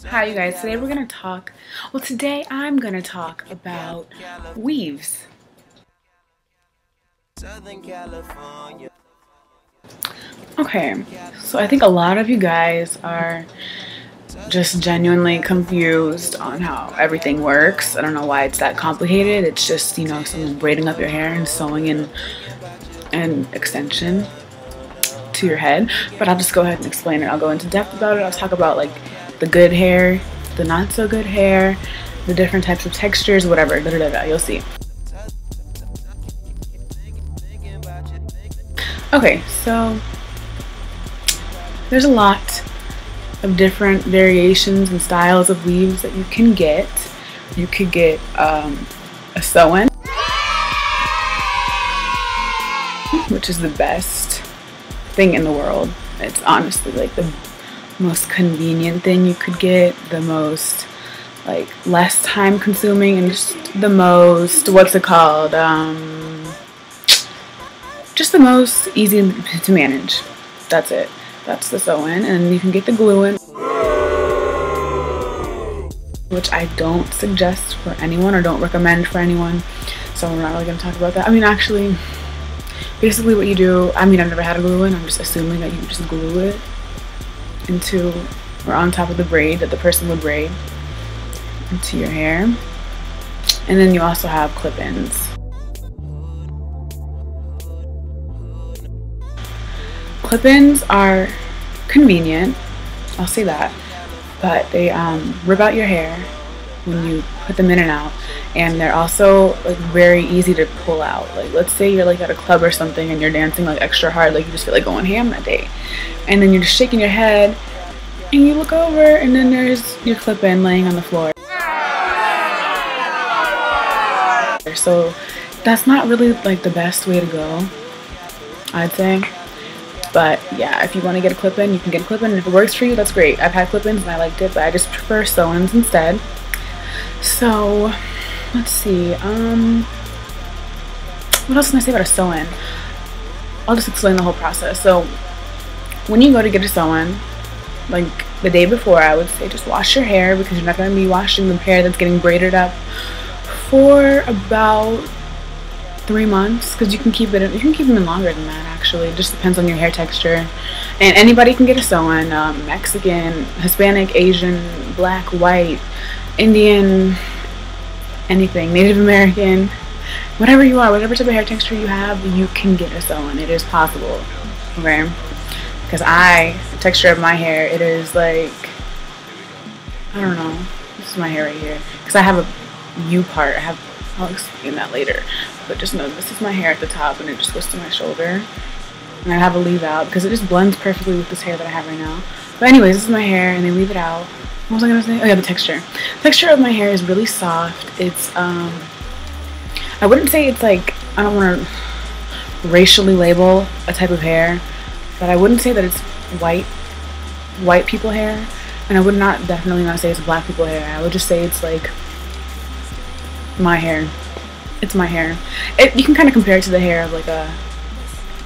Hi you guys, today I'm gonna talk about weaves. Okay, so I think a lot of you guys are just genuinely confused on how everything works. I don't know why it's that complicated. It's just, you know, someone braiding up your hair and sewing in an extension to your head. But I'll just go ahead and explain it. I'll go into depth about it. I'll talk about like the good hair, the not so good hair, the different types of textures, whatever, you'll see. Okay, so there's a lot of different variations and styles of weaves that you can get. You could get a sew-in, which is the best thing in the world. It's honestly like the most convenient thing you could get, the most like less time consuming, and just the most, what's it called, just the most easy to manage. That's it. That's the sew-in. And you can get the glue-in, which I don't suggest for anyone or don't recommend for anyone, so we're not really going to talk about that. I mean, actually, basically what you do, I mean, I've never had a glue-in. I'm just assuming that you just glue it into or on top of the braid that the person would braid into your hair. And then you also have clip-ins. Clip-ins are convenient, I'll say that, but they rip out your hair when you put them in and out, and they're also like very easy to pull out. Like, let's say you're like at a club or something and you're dancing like extra hard, like you just feel like going ham that day, and then you're just shaking your head and you look over and then there's your clip-in laying on the floor. So that's not really like the best way to go, I'd say. But yeah, if you want to get a clip-in, you can get a clip-in, and if it works for you, that's great. I've had clip-ins and I liked it, but I just prefer sew-ins instead. So let's see, what else can I say about a sew-in? I'll just explain the whole process. So when you go to get a sew-in, like the day before, I would say just wash your hair, because you're not going to be washing the hair that's getting braided up for about 3 months, because you can keep them in longer than that. Actually, it just depends on your hair texture, and anybody can get a sew-in. Mexican, Hispanic, Asian, black, white, Indian, anything, Native American, whatever you are, whatever type of hair texture you have, you can get a sew-in. It is possible, okay? Because the texture of my hair, it is like, I don't know, this is my hair right here, because I have a U part. I'll explain that later, but just know this is my hair at the top and it just goes to my shoulder, and I have a leave out because it just blends perfectly with this hair that I have right now. But anyways, this is my hair and they leave it out. What was I gonna say? Oh yeah, the texture. Texture of my hair is really soft. It's I wouldn't say it's like, I don't want to racially label a type of hair, but I wouldn't say that it's white people hair, and I would definitely not say it's black people hair. I would just say it's like my hair. It's my hair. You can kind of compare it to the hair of like a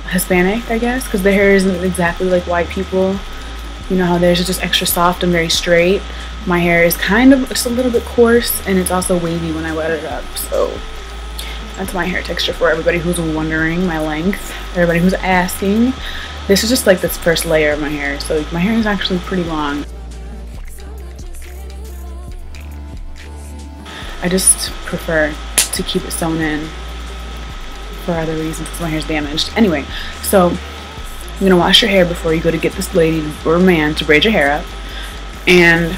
Hispanic, I guess, because their hair isn't exactly like white people. You know how theirs is just extra soft and very straight. My hair is kind of just a little bit coarse, and it's also wavy when I wet it up. So that's my hair texture for everybody who's wondering my length, everybody who's asking. This is just like this first layer of my hair. So my hair is actually pretty long. I just prefer to keep it sewn in for other reasons because my hair's damaged. Anyway, so you're gonna wash your hair before you go to get this lady or man to braid your hair up. And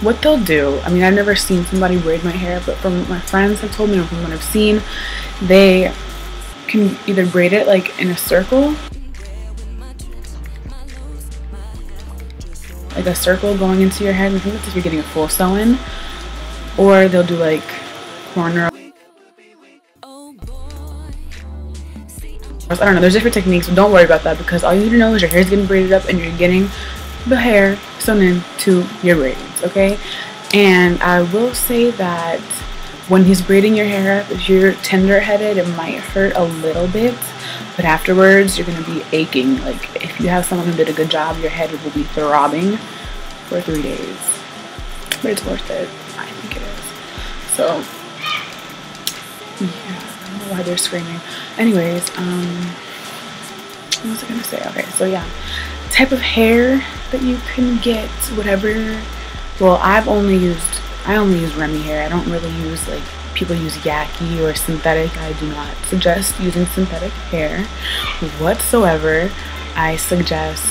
what they'll do, I mean, I've never seen somebody braid my hair, but from my friends have told me, or from what I've seen, they can either braid it like in a circle, like a circle going into your head. I think that's if you're getting a full sew-in. Or they'll do like corner. I don't know, there's different techniques, so don't worry about that, because all you need to know is your hair is getting braided up and you're getting the hair sewn into your braids, okay? And I will say that when he's braiding your hair up, if you're tender-headed, it might hurt a little bit, but afterwards you're going to be aching. Like, if you have someone who did a good job, your head will be throbbing for 3 days. but it's worth it. I think it is. So yeah, I don't know why they're screaming. Anyways, what was I gonna say? Okay, so yeah, type of hair that you can get, whatever. Well, I only use Remy hair. I don't really use, like, people use Yaki or synthetic. I do not suggest using synthetic hair whatsoever. I suggest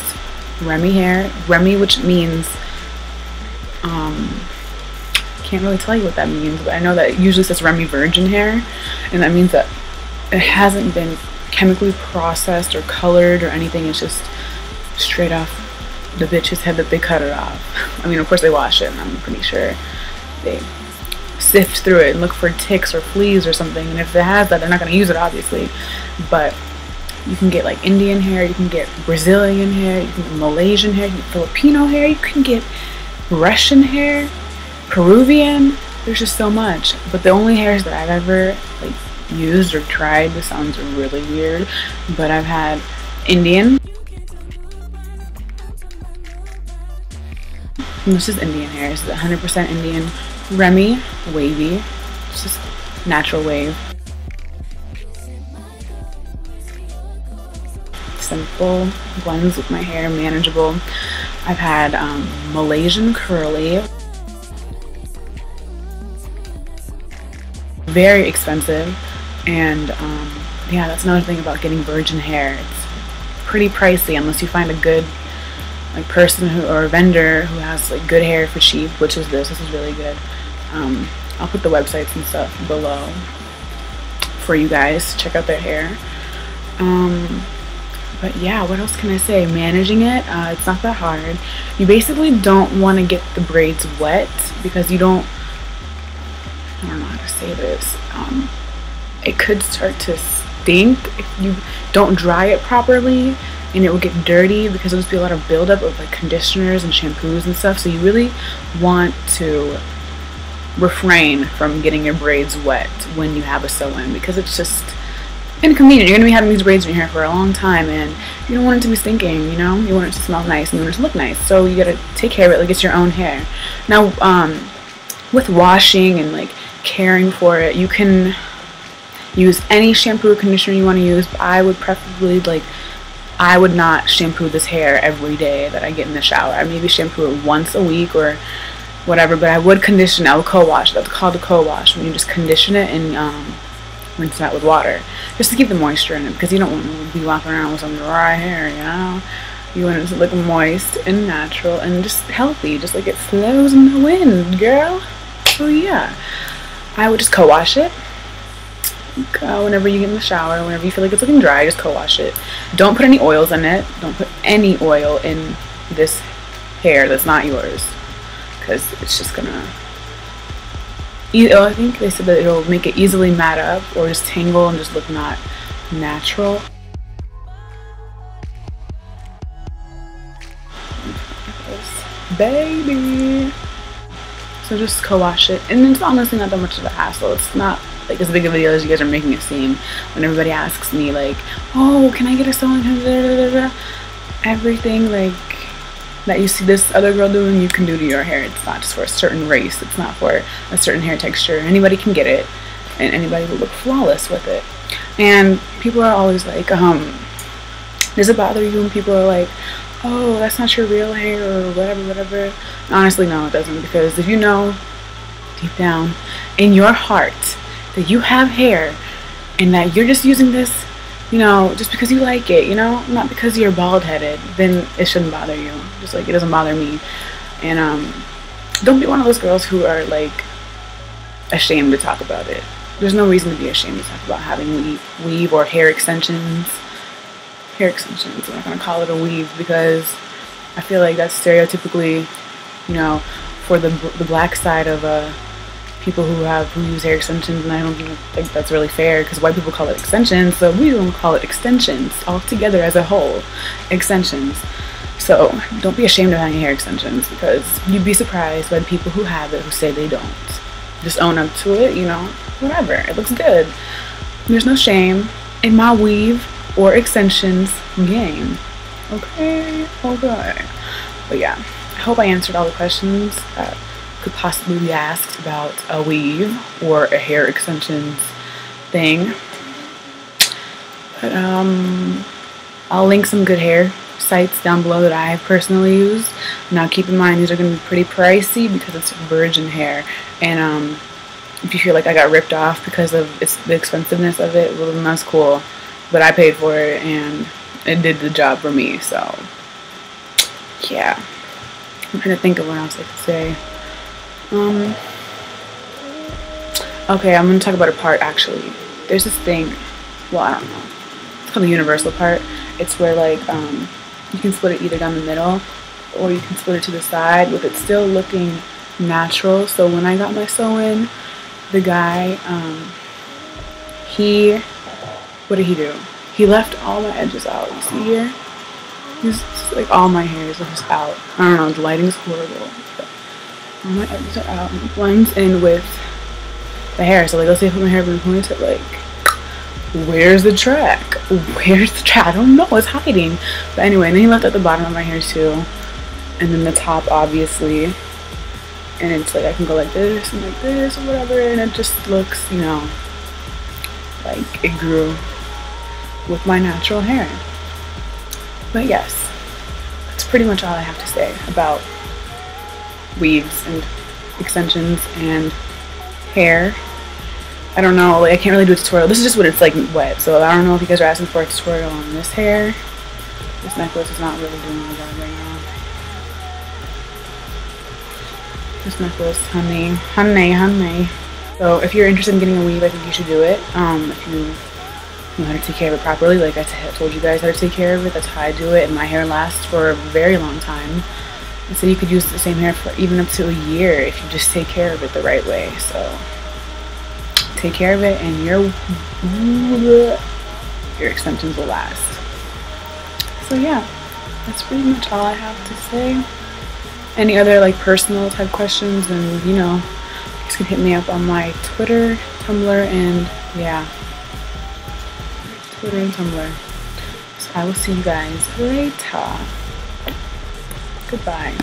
Remy hair. Remy, which means, can't really tell you what that means, but I know that it usually says Remy virgin hair, and that means that it hasn't been chemically processed or colored or anything. It's just straight off the bitch's head that they cut it off. I mean, of course they wash it, and I'm pretty sure they sift through it and look for ticks or fleas or something, and if it has that, they're not going to use it, obviously. But you can get like Indian hair, you can get Brazilian hair, you can get Malaysian hair, you can get Filipino hair, you can get Russian hair, Peruvian. There's just so much. But the only hairs that I've ever like used or tried, this sounds really weird, but I've had Indian. And this is Indian hair. This is 100% Indian. Remy, wavy. It's just natural wave. Simple, blends with my hair, manageable. I've had Malaysian curly. Very expensive. And yeah, that's another thing about getting virgin hair. It's pretty pricey unless you find a good like person who, or a vendor who has like good hair for cheap, which is this. This is really good. I'll put the websites and stuff below for you guys. Check out their hair. But yeah, what else can I say? Managing it, it's not that hard. You basically don't want to get the braids wet because you don't, I don't know how to say this. It could start to stink if you don't dry it properly, and it will get dirty because there'll just be a lot of buildup of like conditioners and shampoos and stuff. So you really want to refrain from getting your braids wet when you have a sew-in because it's just inconvenient. You're going to be having these braids in your hair for a long time, and you don't want it to be stinking, you know? You want it to smell nice, and you want it to look nice. So you got to take care of it like it's your own hair. Now, with washing and like caring for it, you can use any shampoo or conditioner you want to use, but I would preferably, like, I would not shampoo this hair every day that I get in the shower. I maybe shampoo it once a week or whatever, but I would condition it. I would co-wash. That's called a co-wash, when you just condition it and rinse it out with water just to keep the moisture in it, because you don't want to be walking around with some dry hair, you know? You want it to look moist and natural and just healthy, just like it flows in the wind, girl. So yeah, I would just co-wash it. Whenever you get in the shower, whenever you feel like it's looking dry, just co-wash it. Don't put any oils in it. Don't put any oil in this hair that's not yours, because it's just gonna, I think they said that it'll make it easily mat up or just tangle and just look not natural. Baby. So just co-wash it, and it's honestly not that much of a hassle. It's not like as big of a deal as you guys are making it seem. When everybody asks me like, oh, can I get a sewing? Everything like that you see this other girl doing, you can do to your hair. It's not just for a certain race. It's not for a certain hair texture. Anybody can get it, and anybody will look flawless with it. And people are always like, does it bother you when people are like, oh, that's not your real hair or whatever? Honestly, no, it doesn't, because if you know deep down in your heart that you have hair and that you're just using this, you know, just because you like it, you know, not because you're bald-headed, then it shouldn't bother you, just like it doesn't bother me. And don't be one of those girls who are like ashamed to talk about it. There's no reason to be ashamed to talk about having weave or hair extensions. I'm not gonna call it a weave, because I feel like that's stereotypically, you know, for the black side of people who use hair extensions, and I don't think that's really fair, because white people call it extensions, so we don't call it extensions all together as a whole. Extensions. So don't be ashamed of having hair extensions, because you'd be surprised by the people who have it who say they don't. Just own up to it, you know, whatever. It looks good. There's no shame in my weave or extensions game. Okay. But yeah, I hope I answered all the questions that could possibly be asked about a weave or a hair extensions thing. But I'll link some good hair sites down below that I have personally used. Now keep in mind these are going to be pretty pricey because it's virgin hair, and if you feel like I got ripped off because of the expensiveness of it, well then that's cool. But I paid for it and it did the job for me, so yeah. I'm trying to think of what else I could say. Okay, I'm going to talk about a part actually. There's this thing, well I don't know, it's called the universal part. It's where like you can split it either down the middle or you can split it to the side with it still looking natural. So when I got my sew-in, the guy, what did he do? He left all my edges out. You see here? He's just, like all my hairs are just out. I don't know, the lighting's horrible. But all my edges are out and it blends in with the hair. So like let's say I put my hair in a ponytail, like where's the track? Where's the track? I don't know, it's hiding. But anyway, and then he left at the bottom of my hair too. And then the top obviously. And it's like I can go like this and like this or whatever, and it just looks, you know, like it grew with my natural hair. But yes, that's pretty much all I have to say about weaves and extensions and hair. I don't know, like I can't really do a tutorial. This is just when it's like wet, so I don't know if you guys are asking for a tutorial on this hair. This necklace is not really doing the job right now. This necklace, honey. So if you're interested in getting a weave, I think you should do it. If you know how to take care of it properly, like I told you guys how to take care of it, that's how I do it, and my hair lasts for a very long time. And so you could use the same hair for even up to a year if you just take care of it the right way. So take care of it and your extensions will last. So yeah, that's pretty much all I have to say. Any other like personal type questions, then you know, you guys can hit me up on my Twitter, Tumblr, and yeah, Twitter and Tumblr. So I will see you guys later. Goodbye.